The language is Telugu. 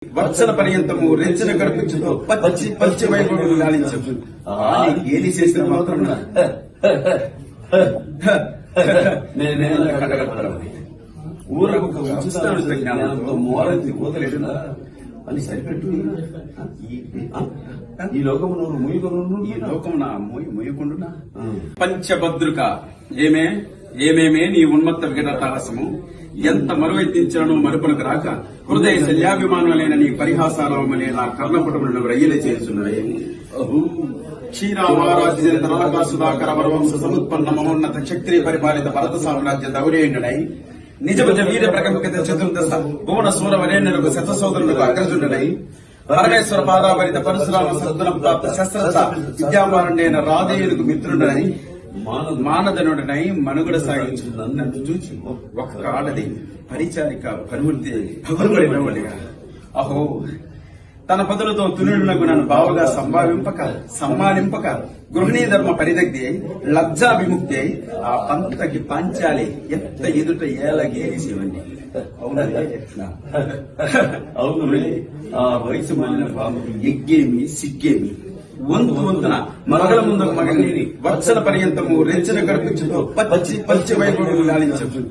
వత్సల పర్యంతము రెచ్చిన కడుపుచ్చుతో పచ్చి పచ్చి వైభవం గాలించు ఏది చేసిన మాత్రం ఊరకు ఉచిత జ్ఞానంతో మోరంతి కోతలేడునా అని సరిపెట్టు ఈ లోకము నువ్వు ముయ్యకొను ఈ లోకము నా ముయ్యకుండునా పంచభద్రుక ఏమేమే నీ ఉన్మత్త వికటహాసము ఎంత మరువెత్తించానో మరుపులకు రాక హృదయ శల్యాభిమానులైన నీ పరిహాసాలవమనే నా కర్ణపుటములను రయ్యలే చేస్తున్నాయి క్షీరామారాజ్య సుధాకర వరవంశ సముత్పన్న మమోన్నత క్షత్రియ పరిపాలిత భరత సామ్రాజ్య దౌర్యండునై నిజభజ వీర ప్రకంపిత చతుర్దశ భువన సూరవరేణులకు శతసోదరులకు అగ్రజుండనై పరమేశ్వర పాదాభరిత పరశురామ సద్గుణ ప్రాప్త శస్త్రత విద్యామారుడైన రాధేయులకు మిత్రుడనై మానదనుడనై మనుగడ సాగించిన నన్ను చూచి ఒక్క ఆడది పరిచారిక పరువుల్తి పగులుపడినవాడిగా అహో తన పదులతో తునులకు నన్ను బావగా సమ్మానింపక గృహిణీ ధర్మ పరిదగ్ధి అయి లబ్జా విముక్తి అయి ఆ పంతకి పంచాలి ఎత్త ఎదుట ఏలగేసివండి అవును ఆ వయసు మాలిన బాబుకు ఎగ్గేమి సిగ్గేమి వంతున మరగల ముందు మగని వత్సల పర్యంతము రెచ్చిన కడుపుచ్చుతో పచ్చి పచ్చి వైభవం గాలించు